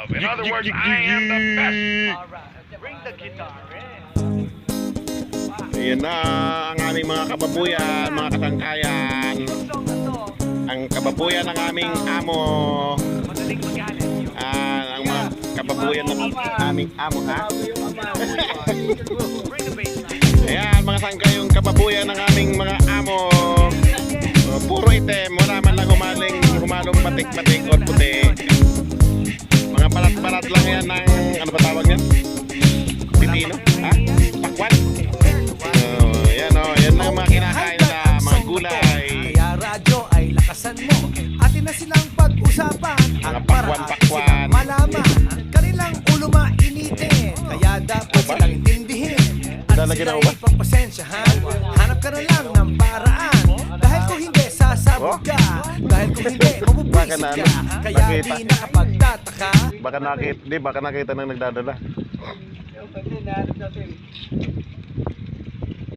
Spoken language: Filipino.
love. In other words, I am the best. Bring the guitar in. Ayan na ang aming mga kababuyan, mga katangkayan. Ang kababuyan ng aming amo. Ang mga kababuyan ng aming amo, ha? Ayan, mga sangka yung kababuyan ng aming mga amo. Puro itim, wala man lang humalong batik-batik or puti. Mga balat-balat lang yan ng, ano ba tawag yan? Pipino? Ha? Pakwan? Yan o, yan lang mga kinakain na mga gulay. Kaya radyo ay lakasan mo. Atin na silang pag-usapan. Mga pakwan-pakwan. Malaman, kanilang ulo mainitin. Kaya dapat silang intindihin. At sila ay pagpasensyahan. Hanap ka na lang ng paraan. Dahil kung hindi, sasabog ka. Dahil kung hindi, mabubwisit ka. Kaya di nakapagtataka. Baka nakita nang nagdadala.